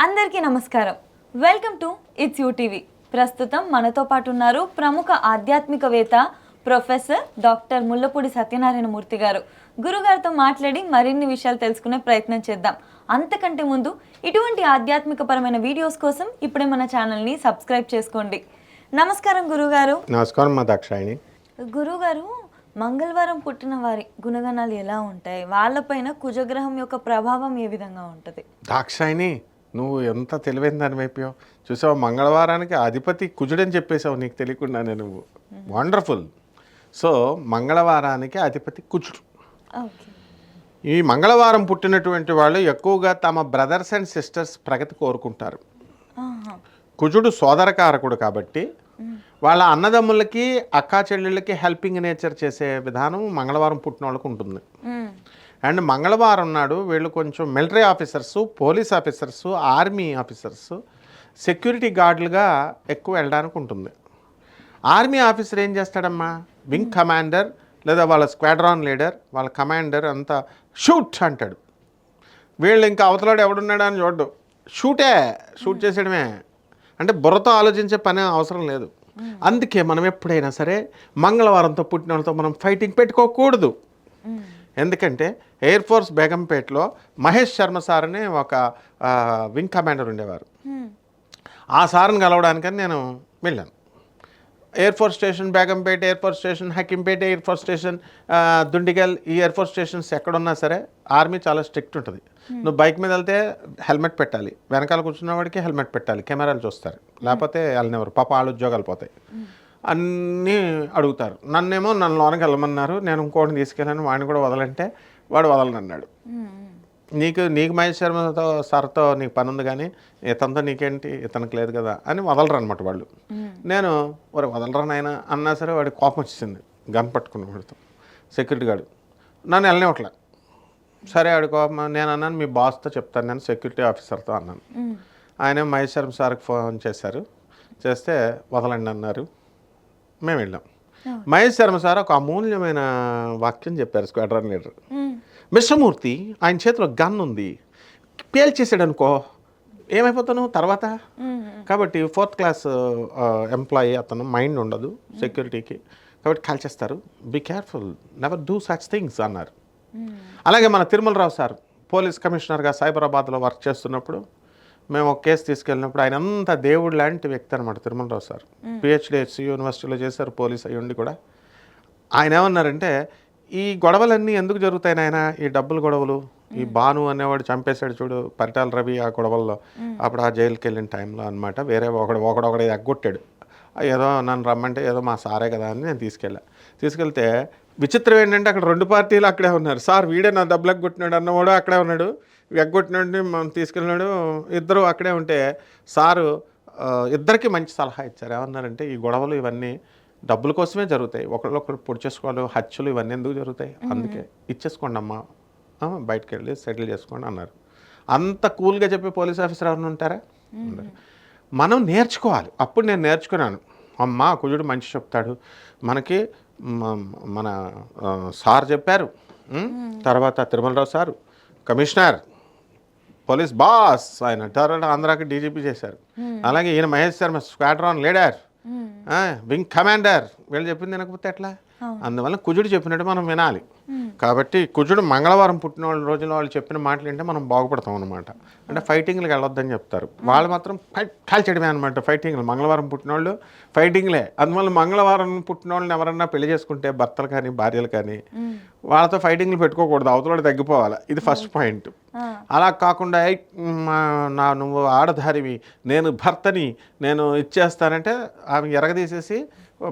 అందరికీ నమస్కారం. Welcome to it's you TV. ప్రస్తుతం మనతో పాటు ఉన్నారు ప్రముఖ ఆధ్యాత్మికవేత్త ప్రొఫెసర్ డాక్టర్ ముల్లపూడి సత్యనారాయణ మూర్తి గారు. గురుగారితో మాట్లాడి మరిన్ని విషయాలు తెలుసుకునే ప్రయత్నం చేద్దాం. అంతకంటే ముందు ఇటువంటి ఆధ్యాత్మికపరమైన వీడియోస్ కోసం ఇప్పుడే మన ఛానల్ని సబ్స్క్రైబ్ చేసుకోండి. నమస్కారం గురుగారు. నమస్కారం మా దాక్షాయిని. గురుగారు, మంగళవారం పుట్టిన వారి గుణగణాలు ఎలా ఉంటాయి? వాళ్ళపైన కుజగ్రహం యొక్క ప్రభావం ఏ విధంగా ఉంటుంది? దాక్షాయిని, నువ్వు ఎంత తెలివైన దాని వైపు చూసావు. మంగళవారానికి అధిపతి కుజుడని చెప్పేసావు నీకు తెలియకుండానే నువ్వు. వండర్ఫుల్. సో మంగళవారానికి అధిపతి కుజుడు. ఈ మంగళవారం పుట్టినటువంటి వాళ్ళు ఎక్కువగా తమ బ్రదర్స్ అండ్ సిస్టర్స్ ప్రగతి కోరుకుంటారు. కుజుడు సోదరకారకుడు కాబట్టి వాళ్ళ అన్నదమ్ములకి అక్కా చెల్లెళ్ళకి హెల్పింగ్ నేచర్ చేసే విధానం మంగళవారం పుట్టిన వాళ్ళకు ఉంటుంది. అండ్ మంగళవారం నాడు వీళ్ళు కొంచెం military officers, police officers, army officers, security గార్డులుగా ఎక్కువ వెళ్ళడానికి ఉంటుంది. ఆర్మీ ఆఫీసర్ ఏం చేస్తాడమ్మా, వింగ్ కమాండర్ లేదా వాళ్ళ స్క్వాడ్రాన్ లీడర్, వాళ్ళ కమాండర్ అంతా షూట్ అంటాడు. వీళ్ళు ఇంకా అవతలాడు ఎవడున్నాడు అని చూడ్డు, షూట్ చేసేయడమే. అంటే బుర్రతో ఆలోచించే పని అవసరం లేదు. అందుకే మనం ఎప్పుడైనా సరే మంగళవారంతో పుట్టిన వాళ్ళతో మనం ఫైటింగ్ పెట్టుకోకూడదు. ఎందుకంటే ఎయిర్ ఫోర్స్ బేగంపేటలో మహేష్ శర్మ సార్ అని ఒక వింగ్ కమాండర్ ఉండేవారు. ఆ సార్ని కలవడానికని నేను వెళ్ళాను. Air force station Begumpet, air force station Hakimpet, air force station Dundigal, ఈ ఎయిర్ ఫోర్స్ స్టేషన్స్ ఎక్కడున్నా సరే ఆర్మీ చాలా స్ట్రిక్ట్ ఉంటుంది. నువ్వు బైక్ మీద వెళ్తే హెల్మెట్ పెట్టాలి, వెనకాల కూర్చున్న వాడికి హెల్మెట్ పెట్టాలి, కెమెరాలు చూస్తారు, లేకపోతే వెళ్ళనివ్వరు. పాప వాళ్ళ ఉద్యోగాలు పోతాయి. అన్నీ అడుగుతారు. నన్ను లోనకి వెళ్ళమన్నారు, నేను ఇంకోటిని తీసుకెళ్ళాను, వాడిని కూడా వదలంటే వాడు వదలనన్నాడు. నీకు మహేష్ శర్మతో సార్తో నీకు పని ఉంది కానీ ఇతనితో నీకేంటి, ఇతనికి లేదు కదా అని వదలరు అనమాట వాళ్ళు. నేను వదలరా నాయన అన్నా సరే వాడికి కోపం వచ్చింది. గన్ పట్టుకున్న వాడితో సెక్యూరిటీ గార్డు నన్ను వెళ్ళనివ్వట్లే. సరే వాడి కోపం. నేను అన్నాను మీ బాస్తో చెప్తాను, నేను సెక్యూరిటీ ఆఫీసర్తో అన్నాను. ఆయన మహేష్ శర్మ సార్కి ఫోన్ చేశారు, చేస్తే వదలండి అన్నారు. మేము వెళ్ళాం. మహేష్ శర్మ సార్ ఒక అమూల్యమైన వాక్యం చెప్పారు. స్క్వాడ్రాన్ లీడర్ మిశ్రమూర్తి, ఆయన చేతిలో గన్ ఉంది, పేల్చేసాడు అనుకో ఏమైపోతాను తర్వాత. కాబట్టి 4th క్లాస్ ఎంప్లాయీ అతను, మైండ్ ఉండదు సెక్యూరిటీకి, కాబట్టి కాల్చేస్తారు. Be careful, never do such things అన్నారు. అలాగే మన తిరుమలరావు సార్ పోలీస్ కమిషనర్గా సైబరాబాద్లో వర్క్ చేస్తున్నప్పుడు మేము ఒక కేసు తీసుకెళ్ళినప్పుడు, ఆయన అంత దేవుడు లాంటి వ్యక్తి అనమాట తిరుమలరావు సార్. PhD యూనివర్సిటీలో చేశారు, పోలీస్ అయ్యుండి కూడా. ఆయన ఏమన్నారంటే, ఈ గొడవలన్నీ ఎందుకు జరుగుతాయి నాయన, ఈ డబ్బులు గొడవలు, ఈ భాను అనేవాడు చంపేశాడు చూడు పరిటాల రవి ఆ గొడవల్లో, అప్పుడు ఆ జైలుకి వెళ్ళిన టైంలో అనమాట. వేరే ఒకడొకడు ఎగ్గొట్టాడు, ఏదో నన్ను రమ్మంటే ఏదో మా సారే కదా అని నేను తీసుకెళ్తే విచిత్రం ఏంటంటే అక్కడ 2 పార్టీలు అక్కడే ఉన్నారు. సార్ వీడే నా డబ్బులు ఎగ్గొట్టినాడు అన్నవాడు అక్కడే ఉన్నాడు, ఎగ్గొట్టినాడు మనం తీసుకెళ్ళినాడు, ఇద్దరు అక్కడే ఉంటే సారు ఇద్దరికి మంచి సలహా ఇచ్చారు. ఏమన్నారంటే, ఈ గొడవలు ఇవన్నీ డబ్బుల కోసమే జరుగుతాయి, ఒకళ్ళొకరు పొడి చేసుకోవాలి, హత్యలు ఇవన్నీ ఎందుకు జరుగుతాయి, అందుకే ఇచ్చేసుకోండి అమ్మా, బయటకు వెళ్ళి సెటిల్ చేసుకోండి అన్నారు. అంత కూల్గా చెప్పే పోలీస్ ఆఫీసర్ ఎవరైనా ఉంటారా? మనం నేర్చుకోవాలి. అప్పుడు నేను నేర్చుకున్నాను, అమ్మా కుజుడు మంచి చెప్తాడు మనకి, మన సార్ చెప్పారు, తర్వాత Tirumalarao sir commissioner, police boss, ఆయన తర్వాత ఆంధ్రాకి DGP చేశారు. అలాగే ఈయన Mahesh Sharma squadron leader, wing commander, వీళ్ళు చెప్పింది వినకపోతే ఎట్లా? అందువల్ల కుజుడు చెప్పినట్టు మనం వినాలి. కాబట్టి కుజుడు మంగళవారం పుట్టిన వాళ్ళ రోజున వాళ్ళు చెప్పిన మాటలు వింటే మనం బాగుపడతాం అనమాట. అంటే ఫైటింగ్లకు వెళ్ళొద్దని చెప్తారు, వాళ్ళు మాత్రం కాల్చేయడమే అనమాట. ఫైటింగ్లు మంగళవారం పుట్టిన వాళ్ళు ఫైటింగ్లే. అందువల్ల మంగళవారం పుట్టిన వాళ్ళని ఎవరన్నా పెళ్లి చేసుకుంటే భర్తలు కానీ భార్యలు కానీ వాళ్ళతో ఫైటింగ్లు పెట్టుకోకూడదు, అవతల తగ్గిపోవాలి. ఇది ఫస్ట్ పాయింట్. అలా కాకుండా నువ్వు ఆడధారివి, నేను భర్తని, నేను ఇచ్చేస్తానంటే ఆమె ఎరగదీసేసి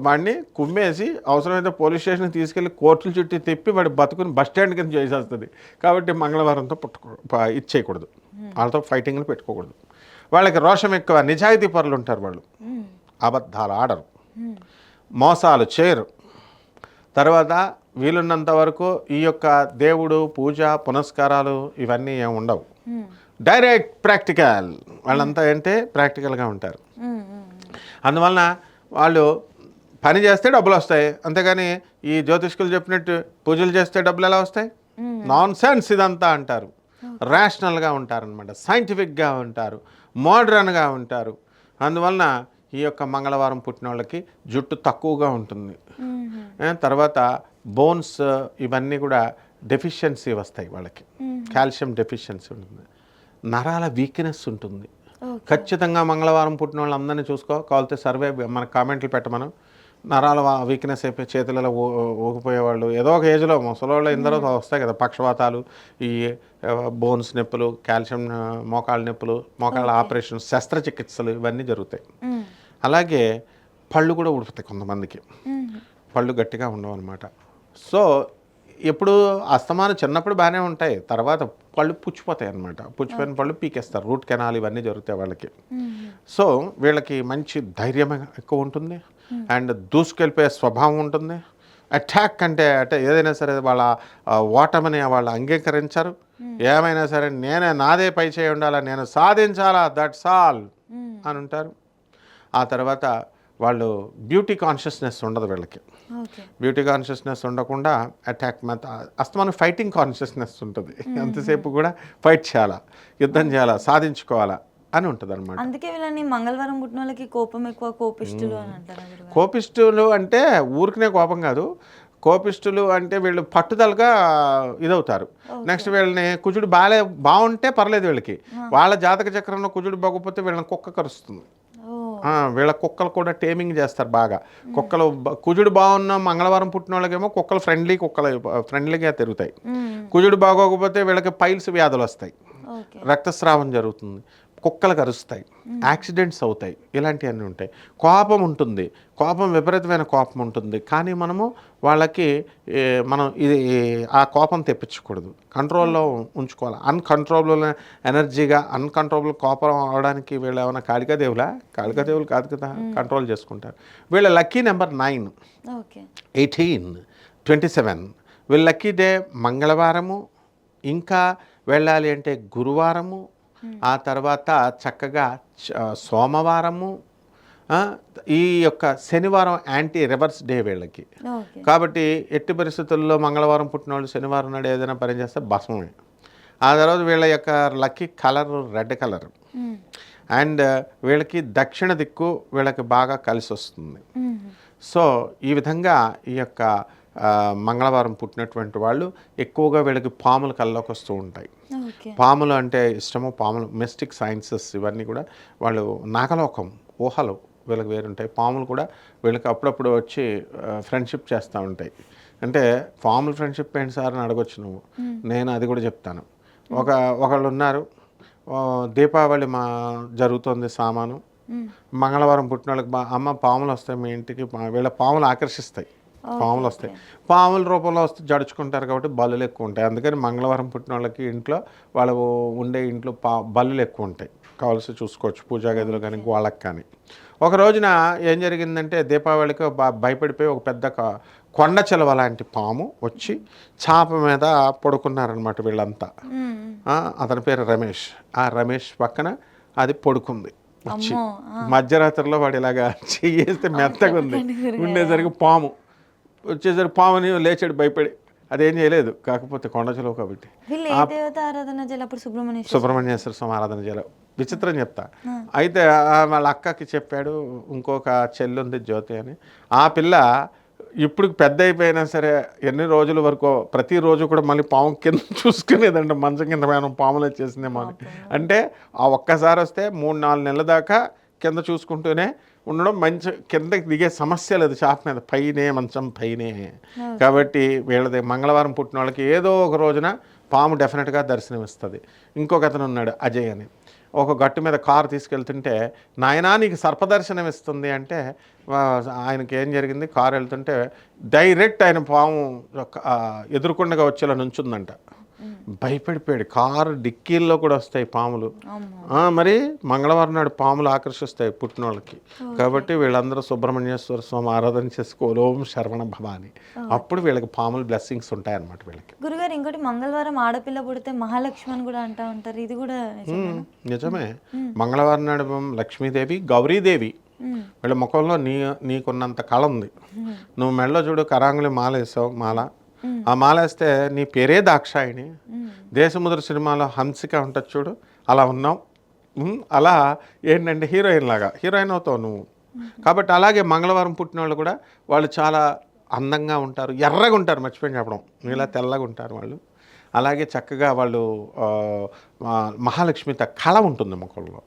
వాడిని కుమ్మేసి అవసరమైతే పోలీస్ స్టేషన్కి తీసుకెళ్ళి కోర్టుల చుట్టూ తిప్పి వాడి బతుకుని బస్ స్టాండ్ కింద చేసేస్తుంది. కాబట్టి మంగళవారంతో ఇచ్చేయకూడదు, వాళ్ళతో ఫైటింగ్లు పెట్టుకోకూడదు. వాళ్ళకి రోషం ఎక్కువ, నిజాయితీ పరులు ఉంటారు వాళ్ళు, అబద్ధాలు ఆడరు, మోసాలు చేయరు. తర్వాత వీలున్నంత వరకు ఈ యొక్క దేవుడు పూజ పునస్కారాలు ఇవన్నీ ఏమి ఉండవు, డైరెక్ట్ ప్రాక్టికల్. వాళ్ళంతా ఏంటంటే ప్రాక్టికల్గా ఉంటారు. అందువలన వాళ్ళు పని చేస్తే డబ్బులు వస్తాయి, అంతేగాని ఈ జ్యోతిష్కులు చెప్పినట్టు పూజలు చేస్తే డబ్బులు ఎలా వస్తాయి? నాన్ సెన్స్ ఇదంతా అంటారు. రేషనల్గా ఉంటారనమాట, సైంటిఫిక్గా ఉంటారు, మోడ్రన్గా ఉంటారు. అందువలన ఈ యొక్క మంగళవారం పుట్టిన వాళ్ళకి జుట్టు తక్కువగా ఉంటుంది. తర్వాత బోన్స్ ఇవన్నీ కూడా డెఫిషియన్సీ వస్తాయి వాళ్ళకి, కాల్షియం డెఫిషియన్సీ ఉంటుంది, నరాల వీక్నెస్ ఉంటుంది. ఖచ్చితంగా మంగళవారం పుట్టిన వాళ్ళు అందరినీ చూసుకో, కావాలితే సర్వే మన కామెంట్లు పెట్టమను. నరాల వీక్నెస్ అయిపోయి చేతులలో ఊగిపోయేవాళ్ళు, ఏదో ఒక ఏజ్లో ముసలోళ్ళు ఇందరూ వస్తాయి కదా పక్షవాతాలు, ఈ బోన్స్ నొప్పులు, కాల్షియం, మోకాళ్ళ నొప్పులు, మోకాళ్ళ ఆపరేషన్, శస్త్రచికిత్సలు ఇవన్నీ జరుగుతాయి. అలాగే పళ్ళు కూడా ఊడిపోతాయి కొంతమందికి, పళ్ళు గట్టిగా ఉండవు అనమాట. సో ఎప్పుడు అస్తమానం చిన్నప్పుడు బాగానే ఉంటాయి, తర్వాత పళ్ళు పుచ్చిపోతాయి అనమాట. పుచ్చిపోయిన పళ్ళు పీకేస్తారు, రూట్ కెనాల్ ఇవన్నీ జరుగుతాయి వాళ్ళకి. సో వీళ్ళకి మంచి ధైర్యం ఎక్కువ ఉంటుంది, అండ్ దూసుకెళ్ళిపోయే స్వభావం ఉంటుంది. అటాక్ అంటే ఏదైనా సరే వాళ్ళ ఓటమిని వాళ్ళు అంగీకరించరు. ఏమైనా సరే నాదే పై చేయి ఉండాలా, నేను సాధించాలా, దట్స్ ఆల్ అని ఉంటారు. ఆ తర్వాత వాళ్ళు బ్యూటీ కాన్షియస్నెస్ ఉండదు వీళ్ళకి. బ్యూటీ కాన్షియస్నెస్ ఉండకుండా అటాక్ అస్తమానం ఫైటింగ్ కాన్షియస్నెస్ ఉంటుంది. అంతసేపు కూడా ఫైట్ చేయాలా, యుద్ధం చేయాలా, సాధించుకోవాలా అని ఉంటుంది అనమాట. అందుకే వీళ్ళని మంగళవారం పుట్టిన వాళ్ళకి కోపం ఎక్కువ, కోపిష్టులు అని అంటారు. కోపిష్టులు అంటే ఊరికనే కోపం కాదు, కోపిష్టులు అంటే వీళ్ళు పట్టుదలగా ఇదవుతారు. నెక్స్ట్ వీళ్ళని కుజుడు బాగుంటే పర్లేదు, వీళ్ళకి వాళ్ళ జాతక చక్రంలో కుజుడు బాగోకపోతే వీళ్ళని కుక్క కరుస్తుంది. వీళ్ళ కుక్కలు కూడా టేమింగ్ చేస్తారు బాగా. కుక్కలు కుజుడు బాగున్న మంగళవారం పుట్టిన వాళ్ళకేమో కుక్కలు ఫ్రెండ్లీగా తిరుగుతాయి. కుజుడు బాగోకపోతే వీళ్ళకి పైల్స్ వ్యాధులు వస్తాయి, రక్తస్రావం జరుగుతుంది, కుక్కలు కరుస్తాయి, యాక్సిడెంట్స్ అవుతాయి, ఇలాంటివన్నీ ఉంటాయి. కోపం ఉంటుంది, కోపం విపరీతమైన కోపం ఉంటుంది. కానీ వాళ్ళకి మనం ఆ కోపం తెప్పించకూడదు, కంట్రోల్లో ఉంచుకోవాలి. అన్కంట్రోలబుల్ ఎనర్జీగా అన్కంట్రోలబుల్ కోపం అవడానికి వీళ్ళు ఏమైనా కాళికాదేవులు కాదు కదా, కంట్రోల్ చేసుకుంటారు. వీళ్ళ లక్కీ నెంబర్ 9, 18, 27. వీళ్ళ లక్కీ డే మంగళవారము, ఇంకా వెళ్ళాలి అంటే గురువారము, ఆ తర్వాత చక్కగా సోమవారము, ఈ యొక్క శనివారం యాంటీ రివర్స్ డే వీళ్ళకి. కాబట్టి ఎట్టి పరిస్థితుల్లో మంగళవారం పుట్టిన వాళ్ళు శనివారం నాడు ఏదైనా పని చేస్తే భస్మమే. ఆ తర్వాత వీళ్ళ యొక్క lucky colour red colour, and వీళ్ళకి దక్షిణ దిక్కు వీళ్ళకి బాగా కలిసి వస్తుంది. సో ఈ విధంగా ఈ యొక్క మంగళవారం పుట్టినటువంటి వాళ్ళు ఎక్కువగా వీళ్ళకి పాములు కల్లోకి వస్తూ ఉంటాయి. పాములు అంటే ఇష్టము, పాములు మిస్టిక్ సైన్సెస్ ఇవన్నీ కూడా వాళ్ళు నాగలోకం ఊహలు వీళ్ళకి వేరుంటాయి. పాములు కూడా వీళ్ళకి అప్పుడప్పుడు వచ్చి ఫ్రెండ్షిప్ చేస్తూ ఉంటాయి. అంటే పాములు ఫ్రెండ్షిప్ ఏంటి సార్ అని అడగొచ్చు నువ్వు, నేను అది కూడా చెప్తాను. ఒకళ్ళు ఉన్నారు, దీపావళి జరుగుతుంది సామాను, మంగళవారం పుట్టిన వాళ్ళకి అమ్మ పాములు వస్తాయి మీ ఇంటికి, వీళ్ళ పాములు ఆకర్షిస్తాయి, పాములు వస్తాయి, పాముల రూపంలో వస్తే జడుచుకుంటారు కాబట్టి బల్లులు ఎక్కువ ఉంటాయి. అందుకని మంగళవారం పుట్టిన వాళ్ళకి ఇంట్లో వాళ్ళు ఉండే ఇంట్లో బల్లులు ఎక్కువ ఉంటాయి, కావాల్సి చూసుకోవచ్చు పూజా గదిలో కానీ వాళ్ళకి కానీ. ఒక రోజున ఏం జరిగిందంటే దీపావళికి భయపడిపోయి ఒక పెద్ద కొండ చిలవ లాంటి పాము వచ్చి చాప మీద పడుకున్నారనమాట వీళ్ళంతా. అతని పేరు రమేష్. ఆ రమేష్ పక్కన అది పడుకుంది వచ్చి, మధ్యరాత్రిలో వాడు ఇలాగా చేస్తే మెత్తగా ఉంది ఉండేసరికి పాము వచ్చేసరికి పాముని లేచాడు భయపడి. అదేం చేయలేదు, కాకపోతే కొండ చిలువ కాబట్టి సుబ్రహ్మణ్యేశ్వర స్వామి ఆరాధన చేయాలి. విచిత్రం చెప్తా. అయితే వాళ్ళ అక్కకి చెప్పాడు, ఇంకొక చెల్లి ఉంది జ్యోతి అని, ఆ పిల్ల ఇప్పుడు పెద్ద అయిపోయినా సరే ఎన్ని రోజుల వరకు ప్రతిరోజు కూడా మళ్ళీ పాము కింద చూసుకునేదంటే మంచం కింద మనం పాములు వచ్చేసిందేమో అని. అంటే ఆ ఒక్కసారి వస్తే 3-4 నెలల దాకా కింద చూసుకుంటూనే ఉండడం, మంచి కిందకి దిగే సమస్య లేదు, చాప మీద పైనే మంచం పైనే. కాబట్టి వీళ్ళది మంగళవారం పుట్టిన వాళ్ళకి ఏదో ఒక రోజున పాము డెఫినెట్గా దర్శనమిస్తుంది. ఇంకొక అతను ఉన్నాడు అజయ్ అని, ఒక గట్టు మీద కారు తీసుకెళ్తుంటే నాయనా నీకు సర్పదర్శనం ఇస్తుంది అంటే ఆయనకి ఏం జరిగింది, కారు వెళ్తుంటే డైరెక్ట్ ఆయన పాము ఎదురుకుండగా వచ్చేలా నుంచుందంట. భయపడిపోయాడు. కారు డిక్కీల్లో కూడా వస్తాయి పాములు. మరి మంగళవారం నాడు పాములు ఆకర్షిస్తాయి పుట్టిన వాళ్ళకి. కాబట్టి వీళ్ళందరూ సుబ్రహ్మణ్యేశ్వర స్వామి ఆరాధన చేసుకోవాలి, ఓం శరవణ భవాని. అప్పుడు వీళ్ళకి పాములు బ్లెస్సింగ్స్ ఉంటాయి అన్నమాట వీళ్ళకి. గురుగారు ఇంకోటి మంగళవారం ఆడపిల్ల పుడితే మహాలక్ష్మి అని కూడా అంటూ ఉంటారు, ఇది కూడా నిజమే. మంగళవారం నాడు లక్ష్మీదేవి, గౌరీదేవి వీళ్ళ ముఖంలో నీకున్నంత కళ ఉంది. నువ్వు మెడలో చూడు కరాంగులి మాల వేసావు, మాల ఆ మాలేస్తే నీ పేరే దాక్షాయిని. దేశముద్ర సినిమాలో హంసిక ఉంటుంది చూడు, అలా ఉన్నావు. అలా ఏంటంటే హీరోయిన్ లాగా హీరోయిన్ అవుతావు నువ్వు. కాబట్టి అలాగే మంగళవారం పుట్టిన వాళ్ళు కూడా వాళ్ళు చాలా అందంగా ఉంటారు, ఎర్రగా ఉంటారు, మర్చిపోయి చెప్పడం, ఇలా తెల్లగా ఉంటారు వాళ్ళు. అలాగే చక్కగా వాళ్ళు మహాలక్ష్మితో కళ ఉంటుంది ముఖంలో,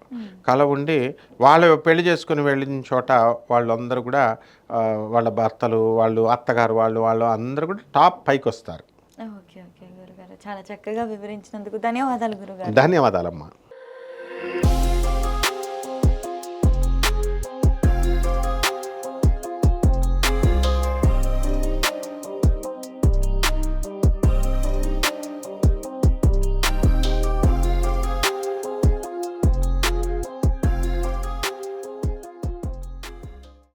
కళ ఉండి వాళ్ళు పెళ్లి చేసుకుని వెళ్ళిన చోట వాళ్ళందరూ కూడా వాళ్ళ భర్తలు, వాళ్ళు అత్తగారు, వాళ్ళు అందరూ కూడా టాప్ పైకి వస్తారు. ఓకే ఓకే గురుగారు, చాలా చక్కగా వివరించినందుకు ధన్యవాదాలు గురుగారు. ధన్యవాదాలమ్మా.